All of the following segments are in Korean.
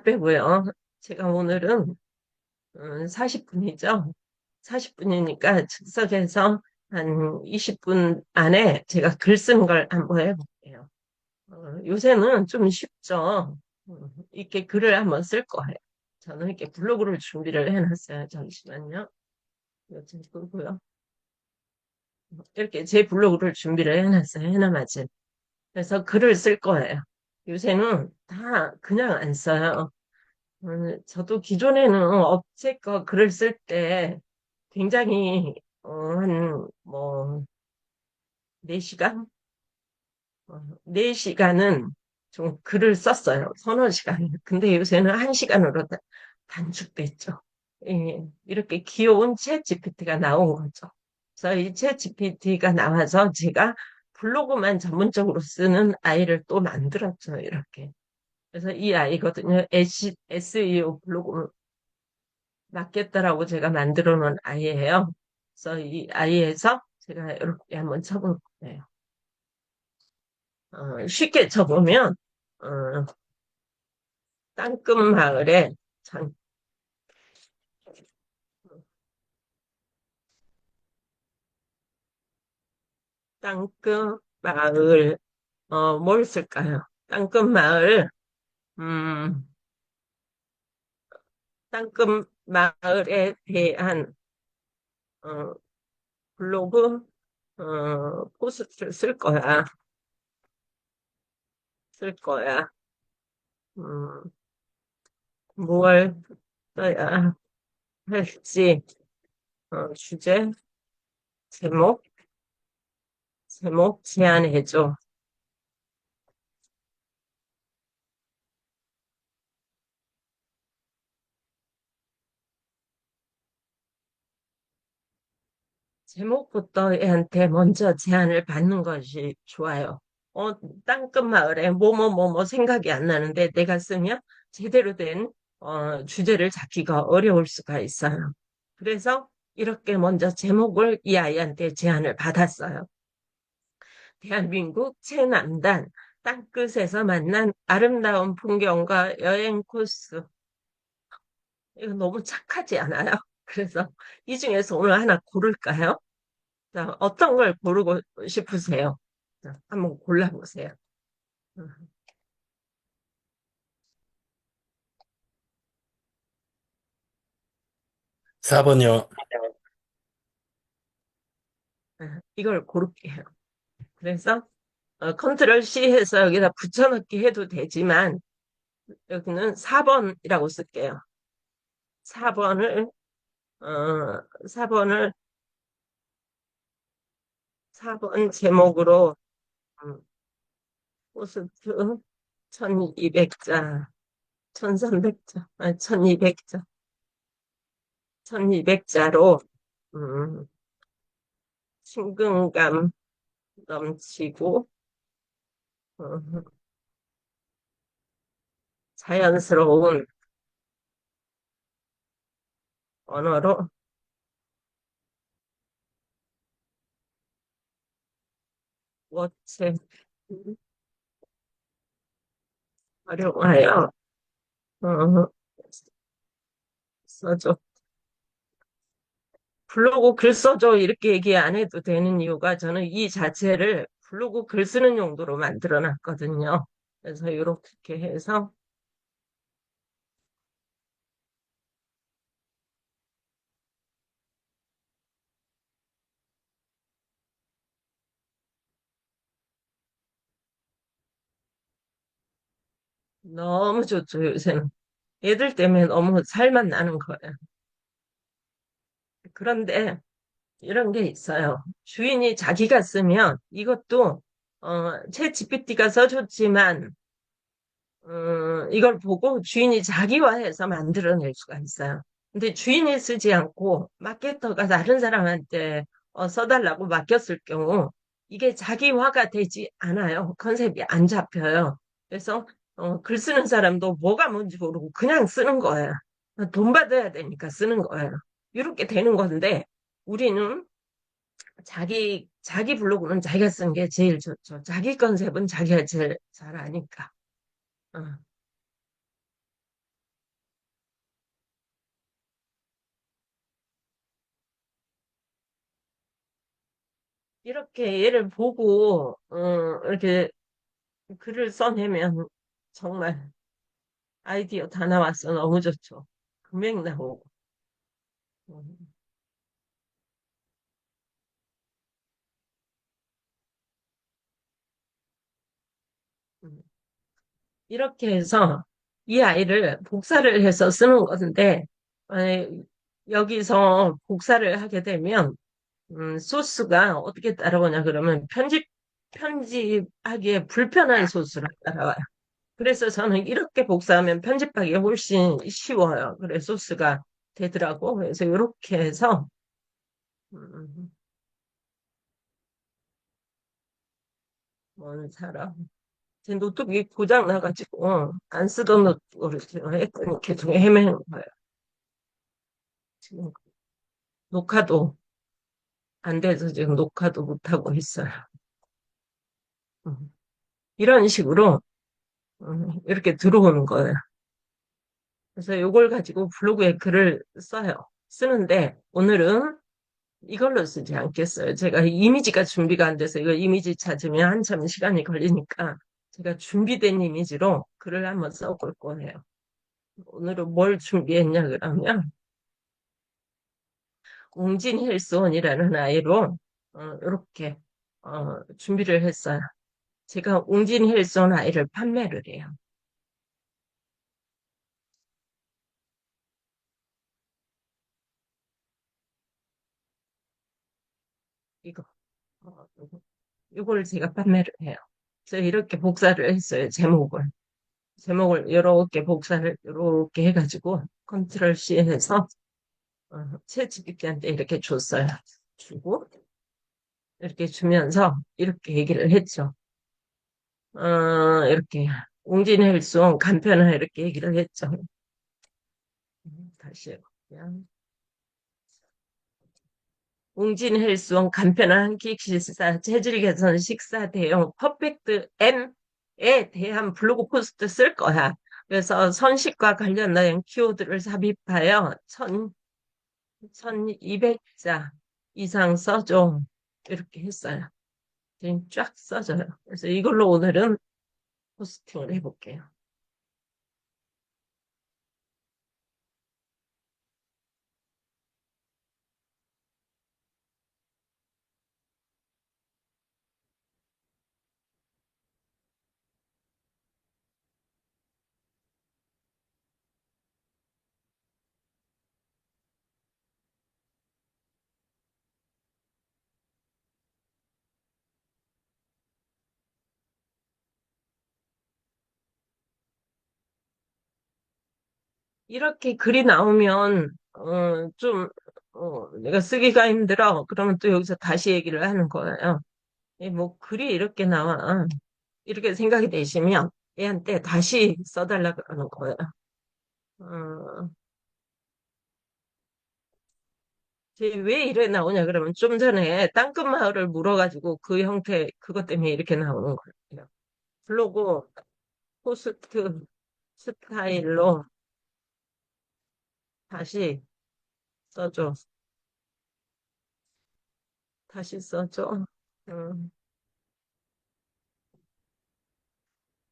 빼고요. 제가 오늘은 40분이죠. 40분이니까 즉석에서 한 20분 안에 제가 글 쓰는 걸 한번 해볼게요. 요새는 좀 쉽죠. 이렇게 글을 한번 쓸 거예요. 저는 이렇게 블로그를 준비를 해놨어요. 잠시만요. 이거 좀 끄고요. 이렇게 제 블로그를 준비를 해놨어요. 해놔마지. 그래서 글을 쓸 거예요. 요새는 다 그냥 안 써요. 저도 기존에는 업체 거 글을 쓸 때 굉장히, 뭐, 4시간? 4시간은 좀 글을 썼어요. 서너 시간. 근데 요새는 1시간으로 단축됐죠. 예, 이렇게 귀여운 챗 GPT가 나온 거죠. 그래서 이 챗 GPT가 나와서 제가 블로그만 전문적으로 쓰는 아이를 또 만들었죠. 이렇게. 그래서 이 아이거든요. SEO 블로그 맞겠다라고 제가 만들어 놓은 아이예요. 그래서 이 아이에서 제가 이렇게 한번 쳐볼 거예요. 쉽게 쳐보면, 어, 땅끝 마을에, 참, 땅끝 마을, 뭘 쓸까요? 땅끝 마을, 음, 땅끝 마을에 대한, 어, 블로그, 포스트를 쓸 거야. 음, 뭘 써야 할지, 주제, 제목, 제목 제안해줘. 제목부터 애한테 먼저 제안을 받는 것이 좋아요. 어, 땅끝 마을에 뭐뭐뭐뭐 생각이 안 나는데 내가 쓰면 제대로 된 주제를 잡기가 어려울 수가 있어요. 그래서 이렇게 먼저 제목을 이 아이한테 제안을 받았어요. 대한민국 최남단 땅끝에서 만난 아름다운 풍경과 여행 코스. 이거 너무 착하지 않아요? 그래서 이 중에서 오늘 하나 고를까요? 자, 어떤 걸 고르고 싶으세요? 자, 한번 골라보세요. 음, 4번이요. 이걸 고를게요. 그래서 컨트롤 C 해서 여기다 붙여넣기 해도 되지만 여기는 4번이라고 쓸게요. 4번을 어, 4번을 4번 제목으로 포스트 1200자, 1300자, 아니 1200자, 1200자로 친근감 넘치고 어, 자연스러운 언어로 워체 활용하여 어, 써줘. 블로그 글 써줘 이렇게 얘기 안 해도 되는 이유가 저는 이 자체를 블로그 글 쓰는 용도로 만들어 놨거든요. 그래서 이렇게 해서 너무 좋죠, 요새는. 애들 때문에 너무 살만 나는 거예요. 그런데 이런 게 있어요. 주인이 자기가 쓰면 이것도 챗 GPT가 써줬지만 이걸 보고 주인이 자기화해서 만들어낼 수가 있어요. 근데 주인이 쓰지 않고 마케터가 다른 사람한테 써달라고 맡겼을 경우 이게 자기화가 되지 않아요. 컨셉이 안 잡혀요. 그래서 글 쓰는 사람도 뭐가 뭔지 모르고 그냥 쓰는 거예요. 돈 받아야 되니까 쓰는 거예요. 이렇게 되는 건데 우리는 자기 블로그는 자기가 쓴 게 제일 좋죠. 자기 컨셉은 자기가 제일 잘 아니까. 어. 이렇게 얘를 보고, 이렇게 글을 써내면 정말 아이디어 다 나왔어. 너무 좋죠. 금액 나오고. 음, 음. 이렇게 해서 이 아이를 복사를 해서 쓰는 건데, 만약에 여기서 복사를 하게 되면, 소스가 어떻게 따라오냐 그러면 편집하기에 불편한 소스로 따라와요. 그래서 저는 이렇게 복사하면 편집하기 훨씬 쉬워요. 그래, 소스가 되더라고. 그래서 이렇게 해서, 음, 뭘 사라. 제 노트북이 고장 나가지고 안 쓰던 노트북으로 지금 했더니 계속 헤매는 거예요. 지금 녹화도 안 돼서 지금 녹화도 못 하고 있어요. 음. 이런 식으로 이렇게 들어오는 거예요. 그래서 이걸 가지고 블로그에 글을 써요. 쓰는데 오늘은 이걸로 쓰지 않겠어요. 제가 이미지가 준비가 안 돼서 이거 이미지 찾으면 한참 시간이 걸리니까 제가 준비된 이미지로 글을 한번 써볼 거예요. 오늘은 뭘 준비했냐 그러면 웅진 헬스원이라는 아이로 이렇게 준비를 했어요. 제가 웅진 헬스원 아이를 판매를 해요. 이거 이걸 제가 판매를 해요. 그래서 이렇게 복사를 했어요. 제목을 이렇게 복사를 이렇게 해가지고 컨트롤 C 해서 채찍피티한테 이렇게 줬어요. 주고 이렇게 주면서 이렇게 얘기를 했죠. 이렇게 웅진 헬스원 간편하 이렇게 얘기를 했죠. 다시 그냥 웅진 헬스원 간편한 한 끼 식사 체질 개선 식사 대용 퍼펙트 M에 대한 블로그 포스트 쓸 거야. 그래서 선식과 관련된 키워드를 삽입하여 1200자 이상 써줘. 이렇게 했어요. 지금 쫙 써져요. 그래서 이걸로 오늘은 포스팅을 해볼게요. 이렇게 글이 나오면, 내가 쓰기가 힘들어. 그러면 또 여기서 다시 얘기를 하는 거예요. 뭐, 글이 이렇게 나와. 이렇게 생각이 되시면 얘한테 다시 써달라 그러는 거예요. 어, 왜 이래 나오냐 그러면 좀 전에 땅끝마을을 물어가지고 그 형태, 그것 때문에 이렇게 나오는 거예요. 블로그 포스트 스타일로 다시 써줘. 다시 써줘. 음,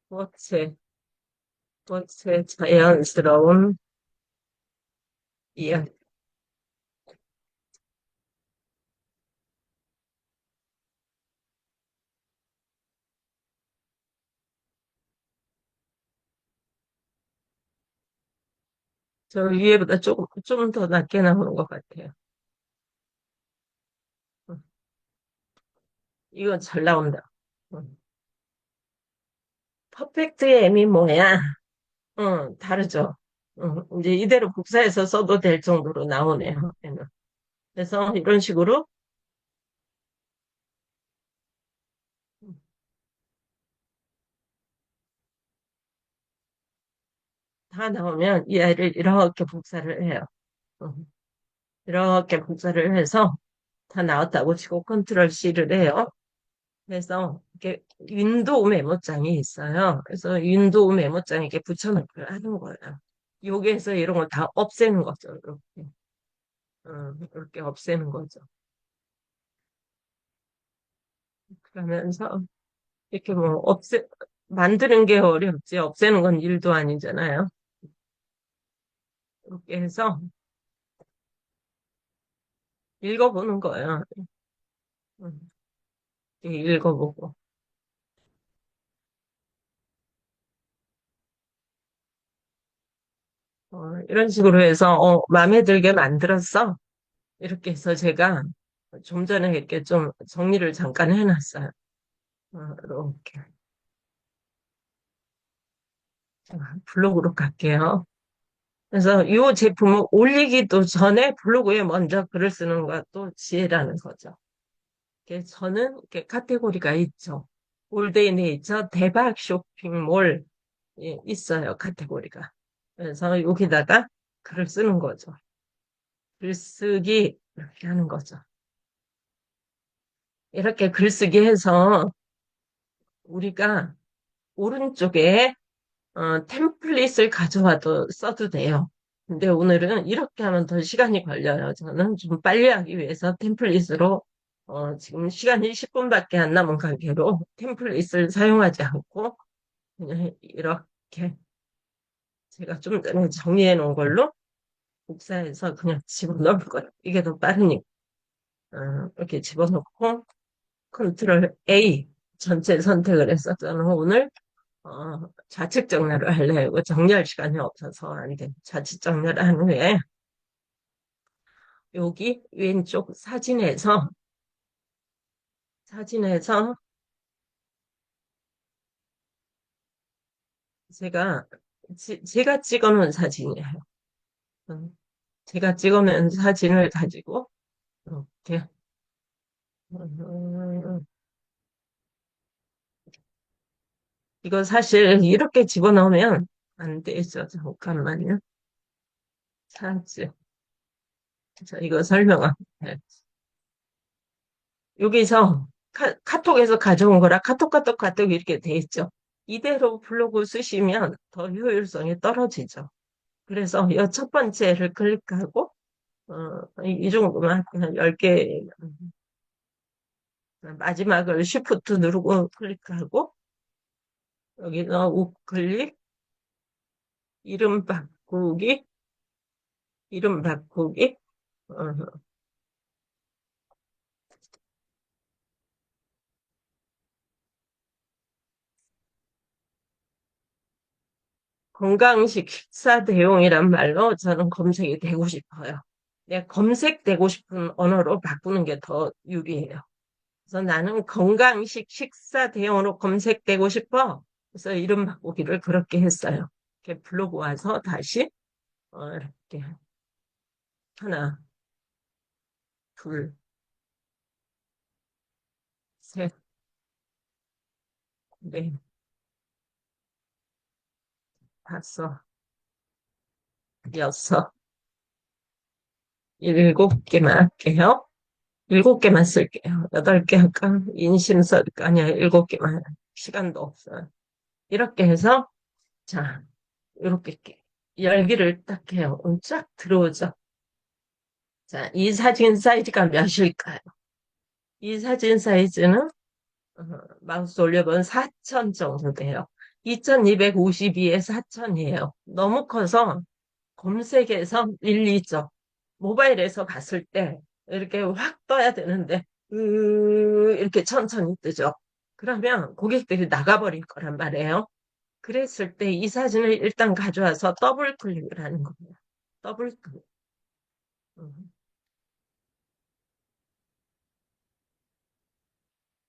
꽃의, 꽃의 자연스러운 이야기. 저 위에보다 좀 더 낮게 나오는 것 같아요. 음, 이거 잘 나온다. 음. 퍼펙트의 의미 뭐야? 다르죠. 이제 이대로 복사해서 써도 될 정도로 나오네요. 얘는. 그래서 이런 식으로 다 나오면 이 아이를 이렇게 복사를 해요. 음, 이렇게 복사를 해서 다 나왔다고 치고 컨트롤 C를 해요. 그래서 이렇게 윈도우 메모장이 있어요. 그래서 윈도우 메모장에 이렇게 붙여놓고 하는 거예요. 여기에서 이런 걸 다 없애는 거죠. 이렇게. 이렇게 없애는 거죠. 그러면서 이렇게 뭐 만드는 게 어렵지 없애는 건 일도 아니잖아요. 이렇게 해서 읽어보는 거예요. 음, 이렇게 읽어보고. 이런 식으로 해서, 마음에 들게 만들었어. 이렇게 해서 제가 좀 전에 이렇게 좀 정리를 잠깐 해놨어요. 이렇게. 자, 블로그로 갈게요. 그래서 이 제품을 올리기도 전에 블로그에 먼저 글을 쓰는 것도 지혜라는 거죠. 저는 이렇게 카테고리가 있죠. 올데이 네이처 대박 쇼핑몰 있어요. 카테고리가. 그래서 여기다가 글을 쓰는 거죠. 글쓰기 이렇게 하는 거죠. 이렇게 글쓰기 해서 우리가 오른쪽에 템플릿을 가져와도 써도 돼요. 근데 오늘은 이렇게 하면 더 시간이 걸려요. 저는 좀 빨리 하기 위해서 템플릿으로 지금 시간이 10분밖에 안 남은 관계로 템플릿을 사용하지 않고 그냥 이렇게 제가 좀 전에 정리해 놓은 걸로 복사해서 그냥 집어넣을 거예요. 이게 더 빠르니까. 이렇게 집어넣고 컨트롤 A 전체 선택을 해서 저는 오늘 좌측 정렬을 하려고 이거 정리할 시간이 없어서 안 돼. 좌측 정렬을 한 후에 여기 왼쪽 사진에서 제가 제가 찍어놓은 사진이에요. 음, 제가 찍어놓은 사진을 가지고 이렇게 음, 이거 사실 이렇게 집어넣으면 안 되죠. 잠깐만요. 사진. 자, 이거 설명할게요. 여기서 카톡에서 가져온 거라 카톡 이렇게 돼 있죠. 이대로 블로그 쓰시면 더 효율성이 떨어지죠. 그래서 이 첫 번째를 클릭하고 이 정도만 그냥 10개 마지막을 쉬프트 누르고 클릭하고 여기서 우클릭 이름 바꾸기 어, 건강식 식사 대용이란 말로 저는 검색이 되고 싶어요. 내가 검색되고 싶은 언어로 바꾸는 게 더 유리해요. 그래서 나는 건강식 식사 대용으로 검색되고 싶어. 그래서 이름 바꾸기를 그렇게 했어요. 이렇게 블로그 와서 다시 이렇게 하나, 둘, 셋, 넷, 다섯, 여섯, 7개만 할게요. 7개만 쓸게요. 8개 할까? 인심서 아니야, 7개만. 시간도 없어요. 이렇게 해서 자, 이렇게 열기를 딱 해요. 쫙 들어오죠. 자, 이 사진 사이즈가 몇일까요? 이 사진 사이즈는 어, 마우스 올려보면 4천 정도 돼요. 2252에 4천이에요. 너무 커서 검색에서 밀리죠. 모바일에서 봤을 때 이렇게 확 떠야 되는데 이렇게 천천히 뜨죠. 그러면 고객들이 나가버릴 거란 말이에요. 그랬을 때 이 사진을 일단 가져와서 더블 클릭을 하는 거예요. 더블 클릭. 음.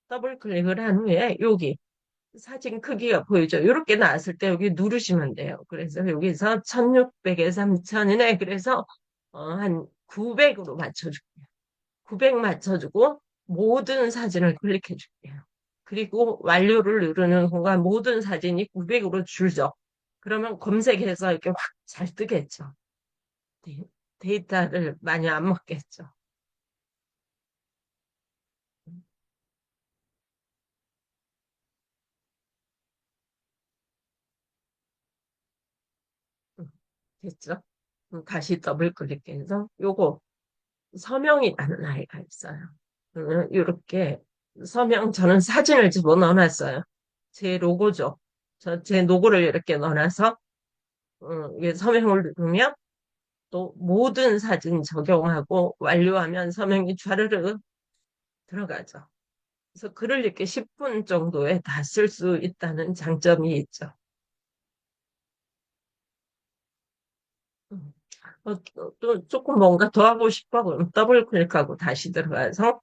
더블 클릭을 한 후에 여기 사진 크기가 보이죠? 이렇게 나왔을 때 여기 누르시면 돼요. 그래서 여기서 1600에 3000이네. 그래서 한 900으로 맞춰줄게요. 900 맞춰주고 모든 사진을 클릭해 줄게요. 그리고 완료를 누르는 순간 모든 사진이 900으로 줄죠. 그러면 검색해서 이렇게 확 잘 뜨겠죠. 데- 데이터를 많이 안 먹겠죠. 음, 됐죠? 다시 더블 클릭해서 요거 서명이라는 아이가 있어요. 이렇게 서명 저는 사진을 집어넣어놨어요. 제 로고죠. 제 로고를 이렇게 넣어놔서 이게 서명을 누르면 또 모든 사진 적용하고 완료하면 서명이 좌르르 들어가죠. 그래서 글을 이렇게 10분 정도에 다 쓸 수 있다는 장점이 있죠. 음. 또 조금 뭔가 더 하고 싶어 그럼 더블 클릭하고 다시 들어가서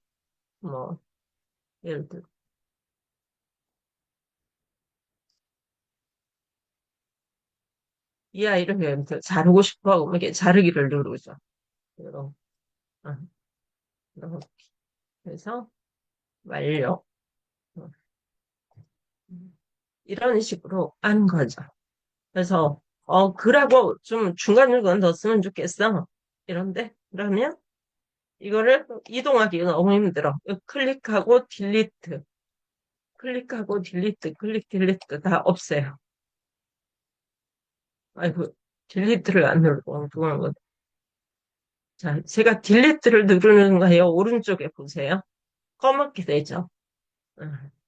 뭐 예를 들어 이 아이를 예를 들어 자르고 싶어 그러면 이렇게 자르기를 누르죠. 이런, 어, 이렇게 해서 완료. 어, 이런 식으로 하는 거죠. 그래서 글하고 좀 중간중간 더 쓰면 좋겠어. 이런데 그러면 이거를 이동하기 너무 힘들어. 클릭하고 딜리트, 클릭하고 딜리트, 클릭 딜리트 다 없애요. 아이고, 딜리트를 안 누르고 그런 거. 자, 제가 딜리트를 누르는 거예요. 오른쪽에 보세요. 검게 되죠.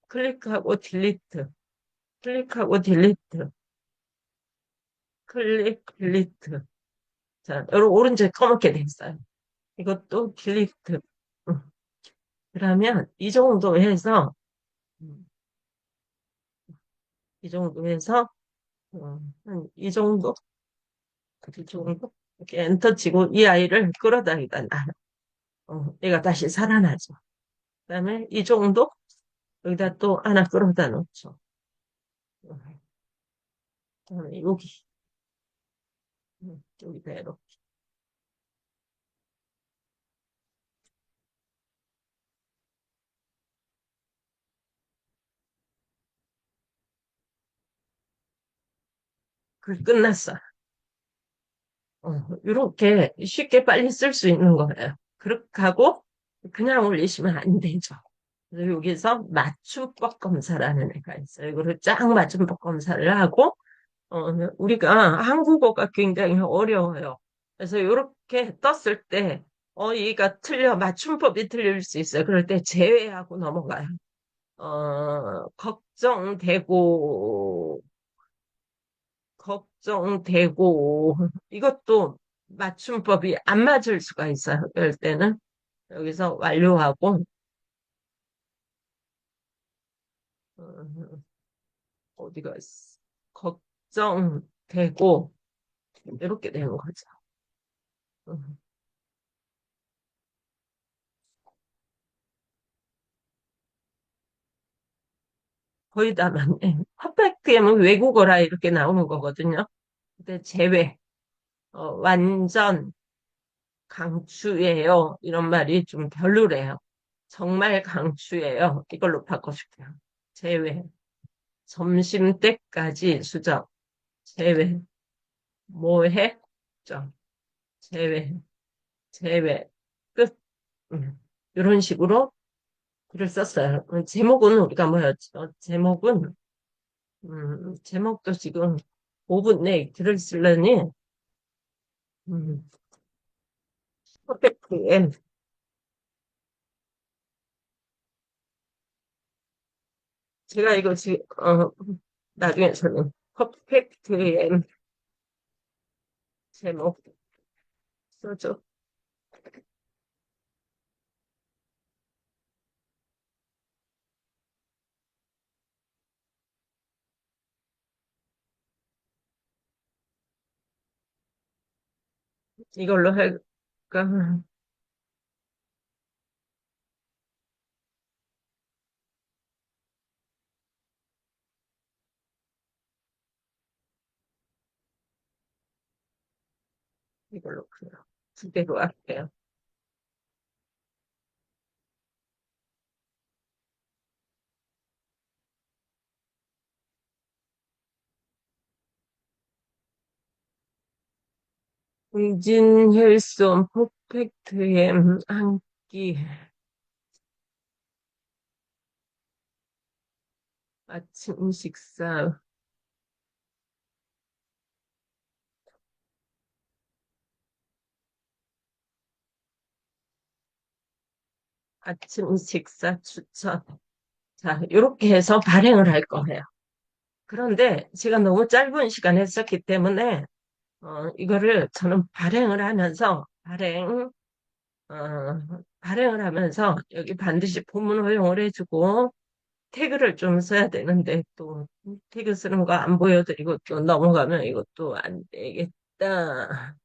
클릭하고 딜리트, 클릭하고 딜리트, 클릭 딜리트. 자, 여러분 오른쪽에 검게 돼 있어요. 이것도 딜리트. 음, 그러면 이 정도 해서 음, 이 정도 해서 한이 정도 이 정도 이렇게 엔터 치고 이 아이를 끌어다니다 놔요. 얘가 다시 살아나죠. 그다음에 이 정도 여기다 또 하나 끌어다 놓죠. 그다음에 여기 여기다 이렇게 글 끝났어. 이렇게 쉽게 빨리 쓸 수 있는 거예요. 그렇게 하고 그냥 올리시면 안 되죠. 그래서 여기서 맞춤법 검사라는 애가 있어요. 이거를 쫙 맞춤법 검사를 하고 우리가 한국어가 굉장히 어려워요. 그래서 이렇게 떴을 때 얘가 틀려 맞춤법이 틀릴 수 있어요. 그럴 때 제외하고 넘어가요. 걱정되고 이것도 맞춤법이 안 맞을 수가 있어요. 그럴 때는 여기서 완료하고 어, 어디가 있어? 걱정되고 이렇게 되는 거죠. 음, 거의 다 맞네. 퍼펙트하면 외국어라 이렇게 나오는 거거든요. 근데 제외, 완전 강추예요. 이런 말이 좀 별로래요. 정말 강추예요. 이걸로 바꿔줄게요. 제외. 점심 때까지 수정. 제외. 뭐해? 점. 제외. 제외. 끝. 이런 식으로 글을 썼어요. 제목은 우리가 뭐였죠? 제목도 지금 5분 내에 글을 쓰려니, 음, 퍼펙트에, 제가 이거 지금, 나중에 저는 퍼펙트에 제목 써줘. 이걸로 할까? 이걸로 그냥 두 개로 할게요. 응진혈손 퍼펙트엠 한 끼, 아침 식사, 아침 식사 추천. 자, 이렇게 해서 발행을 할 거예요. 그런데 제가 너무 짧은 시간에 했었기 때문에, 이거를 저는 발행을 하면서 여기 반드시 본문 허용을 해주고, 태그를 좀 써야 되는데, 또, 태그 쓰는 거 안 보여드리고 또 넘어가면 이것도 안 되겠다.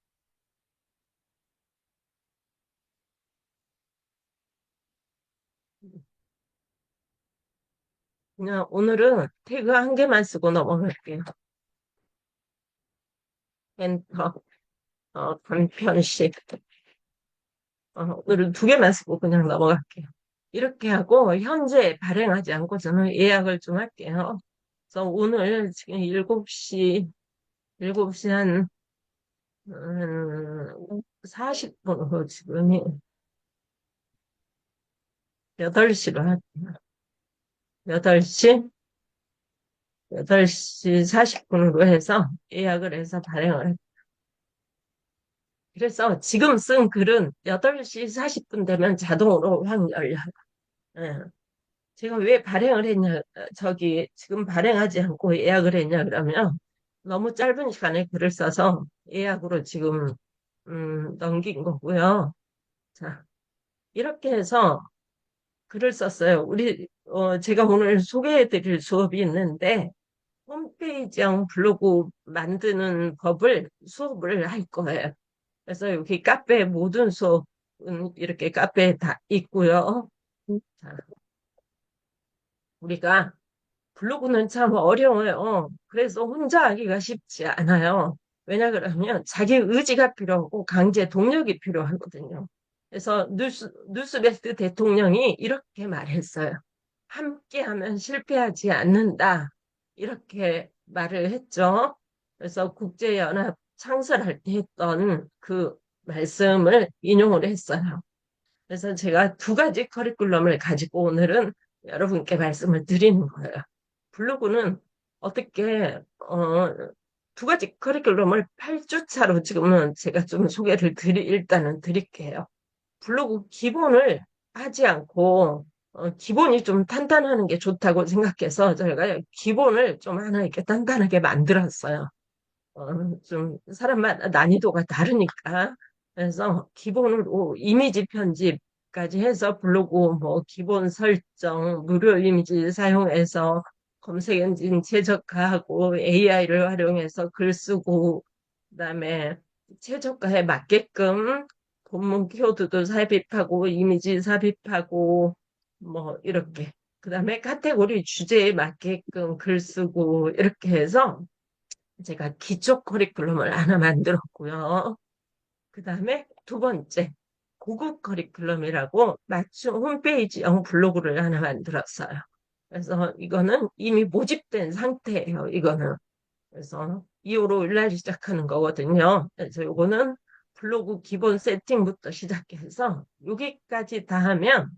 그냥 오늘은 태그 한 개만 쓰고 넘어갈게요. 엔터, 단편식. 오늘은 두 개만 쓰고 그냥 넘어갈게요. 이렇게 하고, 현재 발행하지 않고 저는 예약을 좀 할게요. 그래서 오늘 지금 7시 한, 40분으로 지금이 8시로 할게요. 8시? 8시 40분으로 해서 예약을 해서 발행을 했 그래서 지금 쓴 글은 8시 40분 되면 자동으로 확 열려요. 예. 제가 왜 발행을 했냐, 지금 발행하지 않고 예약을 했냐, 그러면 너무 짧은 시간에 글을 써서 예약으로 지금, 넘긴 거고요. 자, 이렇게 해서 글을 썼어요. 제가 오늘 소개해 드릴 수업이 있는데, 홈페이지형 블로그 만드는 법을 수업을 할 거예요. 그래서 여기 카페 모든 수업은 이렇게 카페에 다 있고요. 자, 우리가 블로그는 참 어려워요. 그래서 혼자 하기가 쉽지 않아요. 왜냐 그러면 자기 의지가 필요하고 강제 동력이 필요하거든요. 그래서 누스베트 대통령이 이렇게 말했어요. 함께하면 실패하지 않는다. 이렇게 말을 했죠. 그래서 국제연합 창설할 때 했던 그 말씀을 인용을 했어요. 그래서 제가 두 가지 커리큘럼을 가지고 오늘은 여러분께 말씀을 드리는 거예요. 블로그는 어떻게, 두 가지 커리큘럼을 8주차로 지금은 제가 좀 일단은 드릴게요. 블로그 기본을 하지 않고, 기본이 좀 탄탄하는 게 좋다고 생각해서 저희가 기본을 좀 하나 이렇게 단단하게 만들었어요. 좀 사람마다 난이도가 다르니까. 그래서 기본으로 이미지 편집까지 해서 블로그 뭐 기본 설정, 무료 이미지 사용해서 검색 엔진 최적화하고 AI를 활용해서 글 쓰고 그다음에 최저가에 맞게끔 본문 키워드도 삽입하고 이미지 삽입하고 뭐 이렇게 그다음에 카테고리 주제에 맞게끔 글 쓰고 이렇게 해서 제가 기초 커리큘럼을 하나 만들었고요. 그 다음에 두 번째, 고급 커리큘럼이라고 맞춤 홈페이지형 블로그를 하나 만들었어요. 그래서 이거는 이미 모집된 상태예요, 이거는. 그래서 2월 5일 날 시작하는 거거든요. 그래서 이거는 블로그 기본 세팅부터 시작해서 여기까지 다 하면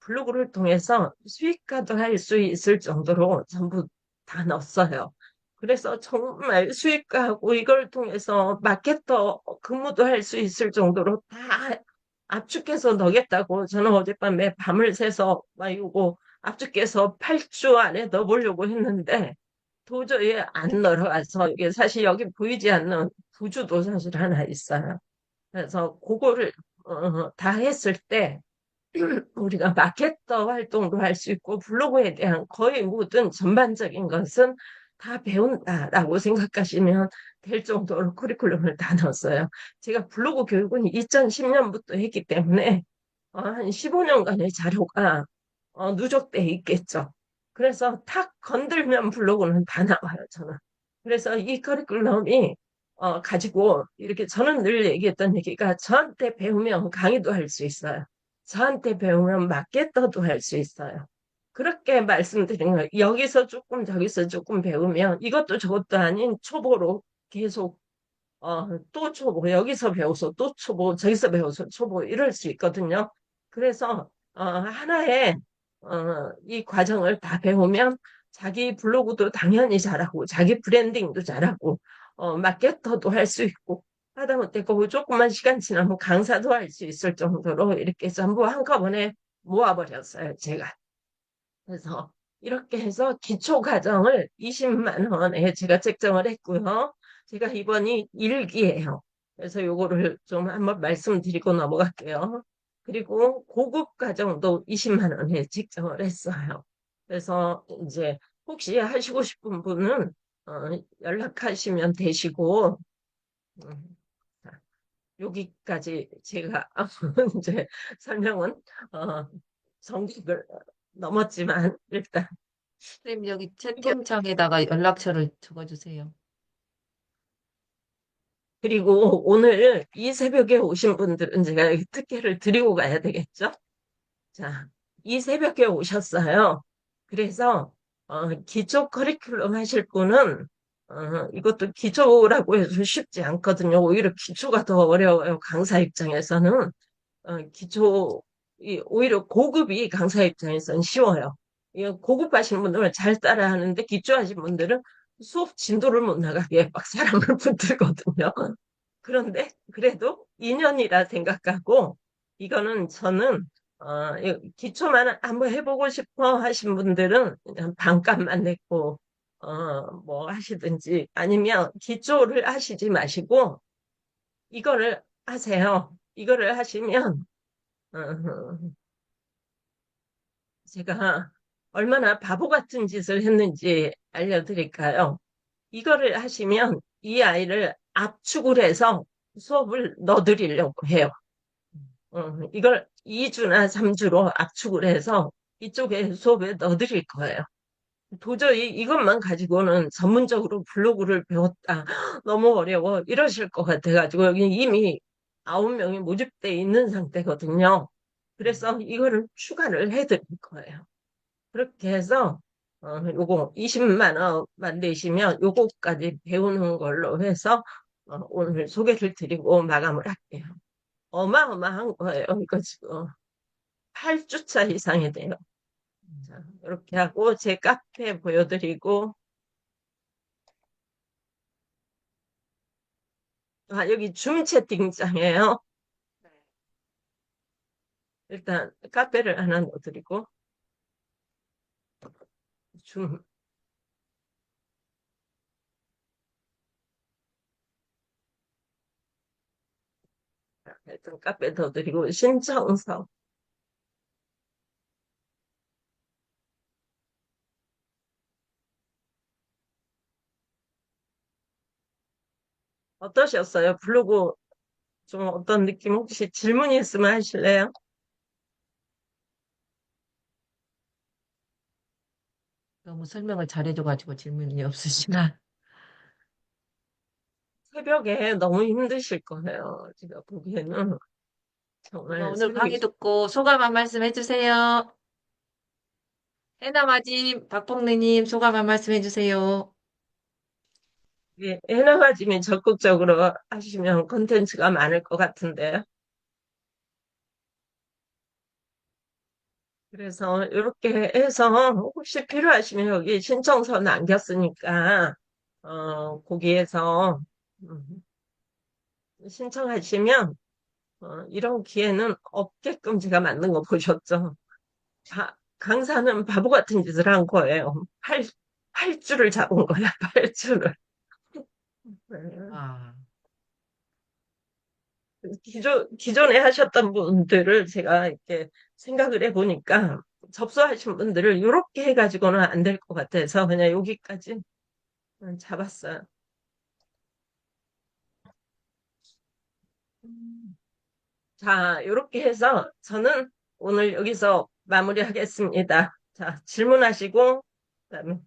블로그를 통해서 수익화도 할 수 있을 정도로 전부 다 넣었어요. 그래서 정말 수익화하고 이걸 통해서 마케터 근무도 할 수 있을 정도로 다 압축해서 넣겠다고 저는 어젯밤에 밤을 새서 막 이거 압축해서 8주 안에 넣어보려고 했는데 도저히 안 늘어가서 이게 사실 여기 보이지 않는 부주도 사실 하나 있어요. 그래서 그거를 다 했을 때 우리가 마케터 활동도 할 수 있고 블로그에 대한 거의 모든 전반적인 것은 다 배운다라고 생각하시면 될 정도로 커리큘럼을 다 넣었어요. 제가 블로그 교육은 2010년부터 했기 때문에 한 15년간의 자료가 누적돼 있겠죠. 그래서 탁 건들면 블로그는 다 나와요, 저는. 그래서 이 커리큘럼이 가지고 이렇게 저는 늘 얘기했던 얘기가 저한테 배우면 강의도 할 수 있어요. 저한테 배우면 마케터도 할 수 있어요. 그렇게 말씀드린 거예요. 여기서 조금 저기서 조금 배우면 이것도 저것도 아닌 초보로 계속 또 초보, 여기서 배워서 또 초보, 저기서 배워서 초보, 이럴 수 있거든요. 그래서, 하나의, 이 과정을 다 배우면 자기 블로그도 당연히 잘하고, 자기 브랜딩도 잘하고, 마케터도 할 수 있고, 하다못해 그 조금만 시간 지나면 강사도 할 수 있을 정도로 이렇게 전부 한꺼번에 모아버렸어요, 제가. 그래서 이렇게 해서 기초 과정을 20만 원에 제가 책정을 했고요. 제가 이번이 1기예요. 그래서 요거를 좀 한번 말씀드리고 넘어갈게요. 그리고 고급 과정도 20만 원에 책정을 했어요. 그래서 이제 혹시 하시고 싶은 분은 어, 연락하시면 되시고 음, 자, 여기까지 제가 이제 설명은 어, 정직을 넘었지만 일단 선생님, 여기 이게- 채팅창에다가 연락처를 적어주세요. 그리고 오늘 이 새벽에 오신 분들은 제가 여기 특혜를 드리고 가야 되겠죠? 자, 이 새벽에 오셨어요. 그래서 기초 커리큘럼 하실 분은 이것도 기초라고 해서 쉽지 않거든요. 오히려 기초가 더 어려워요. 강사 입장에서는. 오히려 고급이 강사 입장에서는 쉬워요. 이 고급하신 분들은 잘 따라하는데 기초하신 분들은 수업 진도를 못 나가게 막 사람을 붙들거든요. 그런데 그래도 2년이라 생각하고 이거는 저는 기초만 한번 해보고 싶어 하신 분들은 그냥 반값만 내고 뭐 하시든지 아니면 기초를 하시지 마시고 이거를 하세요. 이거를 하시면 어, 제가 얼마나 바보 같은 짓을 했는지 알려드릴까요? 이거를 하시면 이 아이를 압축을 해서 수업을 넣어드리려고 해요. 이걸 2주나 3주로 압축을 해서 이쪽에 수업에 넣어드릴 거예요. 도저히 이것만 가지고는 전문적으로 블로그를 배웠다. 너무 어려워. 이러실 것 같아가지고 여기 이미 9명이 모집돼 있는 상태거든요. 그래서 이거를 추가를 해드릴 거예요. 그렇게 해서 요거 20만 원만 내시면 요거까지 배우는 걸로 해서 오늘 소개를 드리고 마감을 할게요. 어마어마한 거예요. 이거 지금 8주차 이상이 돼요. 자, 이렇게 하고 제 카페 보여드리고 여기 줌 채팅창이에요. 일단 카페를 하나 넣어드리고 줌 일단 카페 넣어드리고 신청서 어떠셨어요? 블로그 좀 어떤 느낌 혹시 질문 있으면 하실래요? 너무 설명을 잘해줘가지고 질문이 없으시나? 새벽에 너무 힘드실 거예요. 제가 보기에는 그러면 정말 오늘 새벽에 강의 듣고 소감 한 말씀 해주세요. 해나마님, 박봉래님 소감 한 말씀 해주세요. 해나가지면 적극적으로 하시면 콘텐츠가 많을 것 같은데 그래서 이렇게 해서 혹시 필요하시면 여기 신청서 남겼으니까 거기에서 음, 신청하시면 이런 기회는 없게끔 제가 만든 거 보셨죠? 강사는 바보 같은 짓을 한 거예요. 팔 줄을 잡은 거야, 팔 줄을. 아, 기존에 하셨던 분들을 제가 이렇게 생각을 해보니까 접수하신 분들을 이렇게 해가지고는 안 될 것 같아서 그냥 여기까지 잡았어요. 자, 이렇게 해서 저는 오늘 여기서 마무리하겠습니다. 자, 질문하시고, 그다음에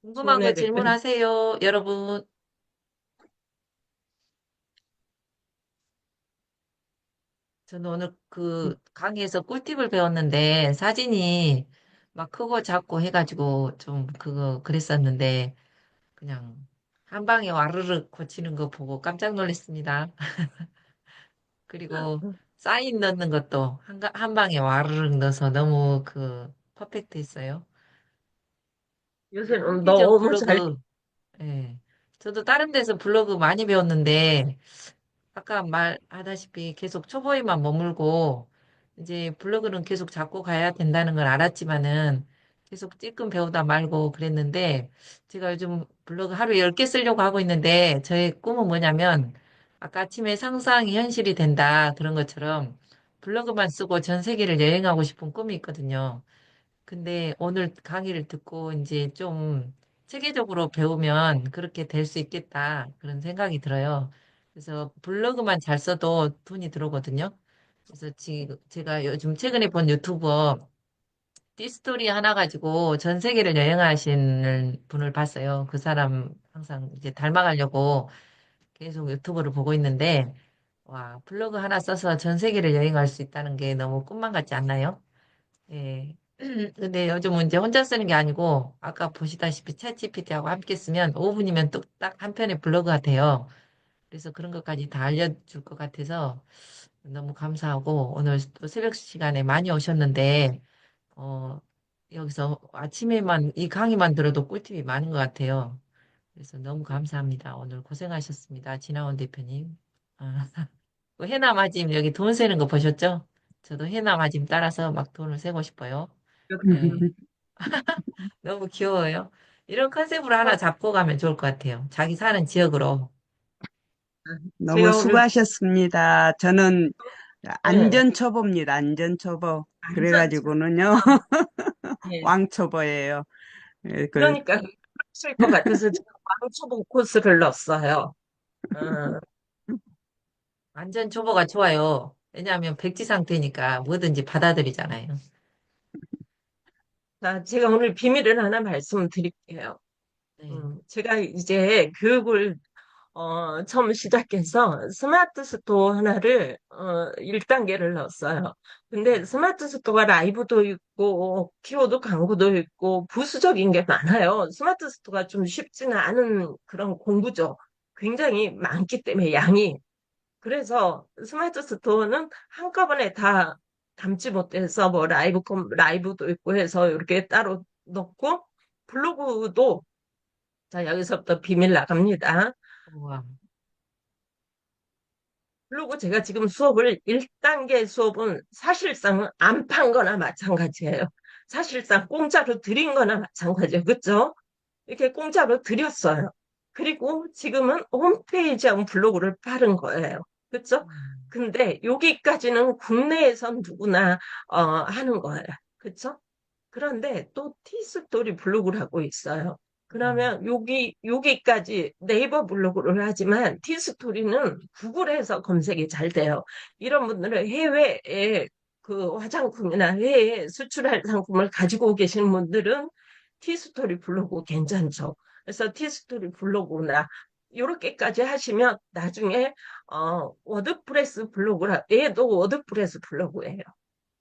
궁금한 거 질문에 답변. 질문하세요, 여러분. 저는 오늘 그 강의에서 꿀팁을 배웠는데 사진이 막 크고 작고 해가지고 좀 그거 그랬었는데 그냥 한 방에 와르르 고치는 거 보고 깜짝 놀랐습니다. 그리고 사인 넣는 것도 한 방에 와르르 넣어서 너무 그 퍼펙트 했어요. 그리고 요새는 홈피디어 너무 잘, 블로그, 예. 저도 다른 데서 블로그 많이 배웠는데 아까 말하다시피 계속 초보에만 머물고 이제 블로그는 계속 잡고 가야 된다는 걸 알았지만은 계속 찔끔 배우다 말고 그랬는데 제가 요즘 블로그 하루에 10개 쓰려고 하고 있는데 저의 꿈은 뭐냐면 아까 아침에 상상이 현실이 된다 그런 것처럼 블로그만 쓰고 전 세계를 여행하고 싶은 꿈이 있거든요. 근데 오늘 강의를 듣고 이제 좀 체계적으로 배우면 그렇게 될 수 있겠다 그런 생각이 들어요. 그래서 블로그만 잘 써도 돈이 들어오거든요. 그래서 지금 제가 요즘 최근에 본 유튜버 띠스토리 하나 가지고 전 세계를 여행하시는 분을 봤어요. 그 사람 항상 이제 닮아가려고 계속 유튜브를 보고 있는데 와, 블로그 하나 써서 전 세계를 여행할 수 있다는 게 너무 꿈만 같지 않나요? 예. 근데 요즘은 이제 혼자 쓰는 게 아니고, 아까 보시다시피 챗GPT하고 함께 쓰면 5분이면 뚝딱 한 편의 블로그가 돼요. 그래서 그런 것까지 다 알려줄 것 같아서 너무 감사하고, 오늘 또 새벽 시간에 많이 오셨는데, 어, 여기서 아침에만, 이 강의만 들어도 꿀팁이 많은 것 같아요. 그래서 너무 감사합니다. 오늘 고생하셨습니다. 진아원 대표님. 아, 그 해남 아짐 여기 돈 세는 거 보셨죠? 저도 해남 아짐 따라서 막 돈을 세고 싶어요. 예. 너무 귀여워요. 이런 컨셉으로 하나 잡고 가면 좋을 것 같아요. 자기 사는 지역으로. 너무 제가 오늘, 수고하셨습니다. 저는 예, 안전초보입니다. 안전초보. 안전처럼, 그래가지고는요, 예. 왕초보예요. 예, 그러니까, 그러실 것 같아서 제가 왕초보 코스를 넣었어요. 어, 완전 초보가 좋아요. 왜냐하면 백지 상태니까 뭐든지 받아들이잖아요. 자, 제가 오늘 비밀을 하나 말씀드릴게요. 네. 제가 이제 교육을 처음 시작해서 스마트 스토어 하나를 1단계를 넣었어요. 근데 스마트 스토어가 라이브도 있고 키워드 광고도 있고 부수적인 게 많아요. 스마트 스토어가 좀 쉽지는 않은 그런 공부죠. 굉장히 많기 때문에 양이. 그래서 스마트 스토어는 한꺼번에 다 담지 못해서 뭐 라이브도 있고 해서 이렇게 따로 넣고 블로그도 자, 여기서부터 비밀 나갑니다. 우와. 그리고 제가 지금 수업을 1단계 수업은 사실상 안 판 거나 마찬가지예요. 사실상 공짜로 드린 거나 마찬가지예요. 그죠? 이렇게 공짜로 드렸어요. 그리고 지금은 홈페이지하고 블로그를 파는 거예요. 그죠? 음. 근데 여기까지는 국내에선 누구나 하는 거예요. 그죠? 그런데 또 티스토리 블로그를 하고 있어요. 음. 그러면 여기까지 네이버 블로그를 하지만 티스토리는 구글에서 검색이 잘 돼요. 이런 분들은 해외에 그 화장품이나 해외에 수출할 상품을 가지고 계신 분들은 티스토리 블로그 괜찮죠. 그래서 티스토리 블로그나 이렇게까지 하시면 나중에 워드프레스 블로그라 얘도 워드프레스 블로그예요.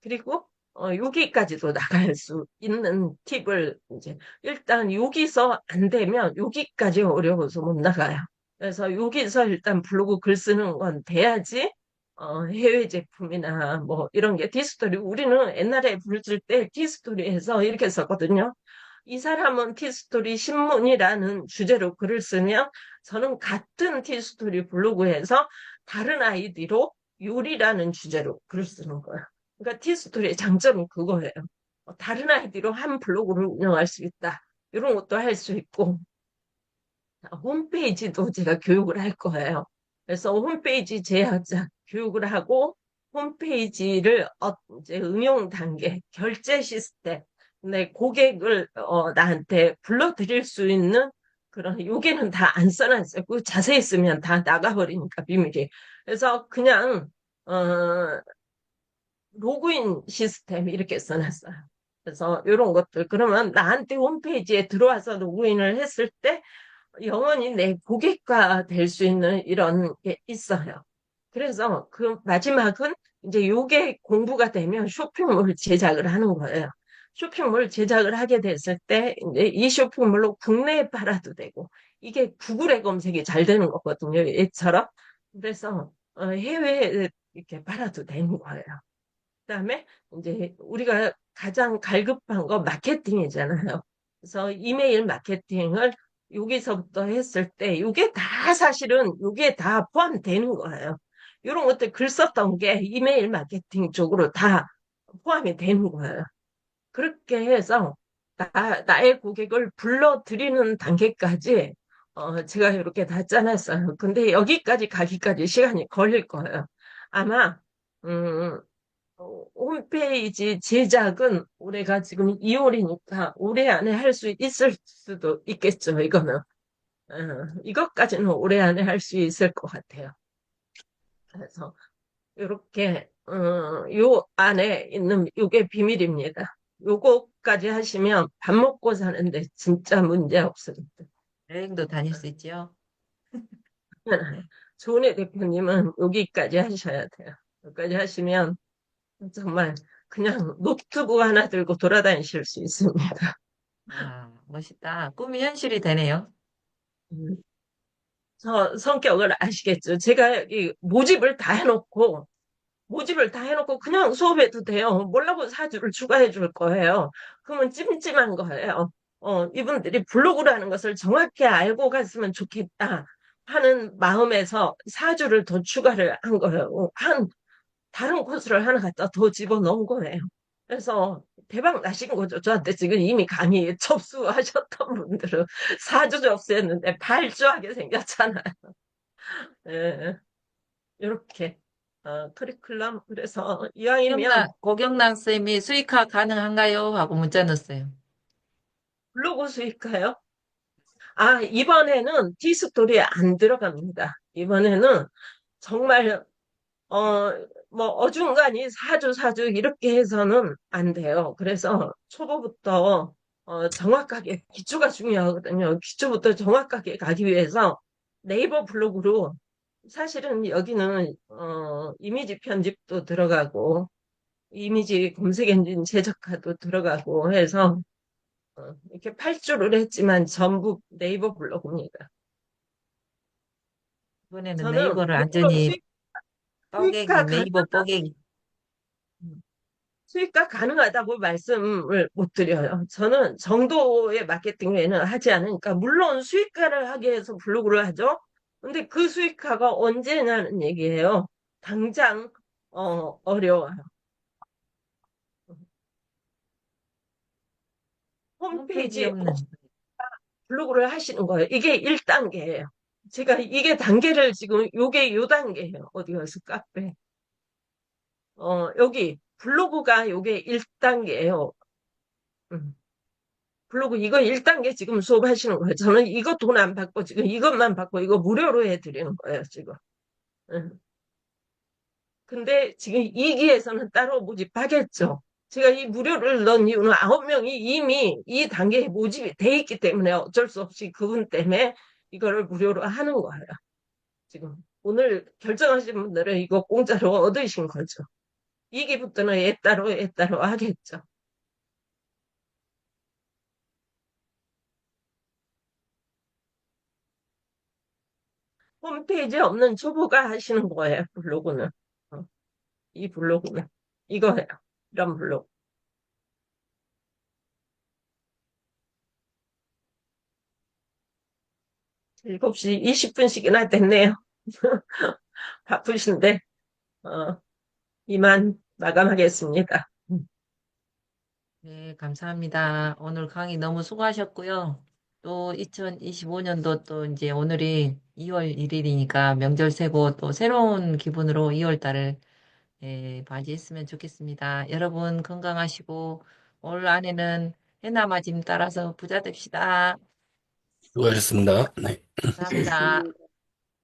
그리고 여기까지도 나갈 수 있는 팁을 이제 일단 여기서 안 되면 여기까지 어려워서 못 나가요. 그래서 여기서 일단 블로그 글 쓰는 건 돼야지 해외 제품이나 뭐 이런 게 티스토리 우리는 옛날에 글 쓸 때 티스토리에서 이렇게 썼거든요. 이 사람은 티스토리 신문이라는 주제로 글을 쓰면 저는 같은 티스토리 블로그에서 다른 아이디로 요리라는 주제로 글을 쓰는 거예요. 그러니까 티스토리의 장점이 그거예요. 다른 아이디로 한 블로그를 운영할 수 있다. 이런 것도 할 수 있고, 홈페이지도 제가 교육을 할 거예요. 그래서 홈페이지 제작자 교육을 하고, 홈페이지를 이제 응용 단계, 결제 시스템, 내 고객을 나한테 불러드릴 수 있는 그런 여기는 다 안 써놨어요. 그 자세히 쓰면 다 나가버리니까 비밀이. 그래서 그냥 로그인 시스템 이렇게 써놨어요. 그래서 이런 것들 그러면 나한테 홈페이지에 들어와서 로그인을 했을 때 영원히 내 고객과 될 수 있는 이런 게 있어요. 그래서 그 마지막은 이제 요게 공부가 되면 쇼핑몰 제작을 하는 거예요. 쇼핑몰 제작을 하게 됐을 때 이제 이 쇼핑몰로 국내에 팔아도 되고 이게 구글에 검색이 잘 되는 거거든요. 얘처럼. 그래서 해외에 이렇게 팔아도 되는 거예요. 그다음에 이제 우리가 가장 갈급한 거 마케팅이잖아요. 그래서 이메일 마케팅을 여기서부터 했을 때 이게 다 사실은 이게 다 포함되는 거예요. 이런 것들 글 썼던 게 이메일 마케팅 쪽으로 다 포함이 되는 거예요. 그렇게 해서 나의 고객을 불러들이는 단계까지 제가 이렇게 다 짜놨어요. 근데 여기까지 가기까지 시간이 걸릴 거예요. 아마 음, 홈페이지 제작은 올해가 지금 2월이니까 올해 안에 할 수 있을 수도 있겠죠, 이거는. 이것까지는 올해 안에 할 수 있을 것 같아요. 그래서 이렇게 요 안에 있는 요게 비밀입니다. 요거까지 하시면 밥 먹고 사는데 진짜 문제 없습니다. 여행도 다닐 수 있지요? 조은혜 대표님은 여기까지 하셔야 돼요. 여기까지 하시면 정말 그냥 노트북 하나 들고 돌아다니실 수 있습니다. 아, 멋있다. 꿈이 현실이 되네요. 음, 저 성격을 아시겠죠? 제가 이 모집을 다 해놓고 그냥 수업해도 돼요. 뭐라고 사주를 추가해 줄 거예요. 그러면 찜찜한 거예요. 이분들이 블로그라는 것을 정확히 알고 갔으면 좋겠다 하는 마음에서 사주를 더 추가를 한 거예요. 다른 코스를 하나 갖다 더 집어넣은 거예요. 그래서 대박 나신 거죠. 저한테 지금 이미 강의 접수하셨던 분들은 사주 접수했는데 발주하게 생겼잖아요. 예, 이렇게 커리큘럼 그래서 이왕이면 고경란 쌤이 수익화 가능한가요? 하고 문자 넣었어요. 블로그 수익화요? 이번에는 티스토리에 안 들어갑니다. 이번에는 정말 어, 뭐 어중간히 사주 이렇게 해서는 안 돼요. 그래서 초보부터 정확하게 기초가 중요하거든요. 기초부터 정확하게 가기 위해서 네이버 블로그로 사실은 여기는 이미지 편집도 들어가고 이미지 검색 엔진 최적화도 들어가고 해서 이렇게 8주를 했지만 전부 네이버 블로그입니다. 이번에는 저는 네이버를 물론 완전히 뻐개기, 수익화 네이버 뻐개기. 수익화 가능하다고 말씀을 못 드려요. 저는 정도의 마케팅 외에는 하지 않으니까, 물론 수익화를 하기 위해서 블로그를 하죠. 근데 그 수익화가 언제냐는 얘기예요. 당장, 어려워요. 홈페이지 홈페이지 없는. 블로그를 하시는 거예요. 이게 1단계예요. 제가 이게 단계를 지금, 요게 요 단계예요. 어디 가서 카페. 여기, 블로그가 요게 1단계예요. 블로그 이거 1단계 지금 수업하시는 거예요. 저는 이거 돈 안 받고 지금 이것만 받고 이거 무료로 해드리는 거예요, 지금. 응. 근데 지금 2기에서는 따로 모집하겠죠. 제가 이 무료를 넣은 이유는 9명이 이미 이 단계에 모집이 돼 있기 때문에 어쩔 수 없이 그분 때문에 이거를 무료로 하는 거예요. 지금 오늘 결정하신 분들은 이거 공짜로 얻으신 거죠. 2기부터는 얘 따로 하겠죠. 홈페이지에 없는 초보가 하시는 거예요, 블로그는. 어. 이 블로그는 이거예요. 이런 블로그. 7시 20분씩이나 됐네요. 바쁘신데, 어, 이만 마감하겠습니다. 네, 감사합니다. 오늘 강의 너무 수고하셨고요. 또 2025년도 또 이제 오늘이 2월 1일이니까 명절 세고 또 새로운 기분으로 2월 달을 맞이했으면 좋겠습니다. 여러분 건강하시고 올 한해는 해나 맞임 따라서 부자 됩시다. 수고하셨습니다. 네. 감사합니다.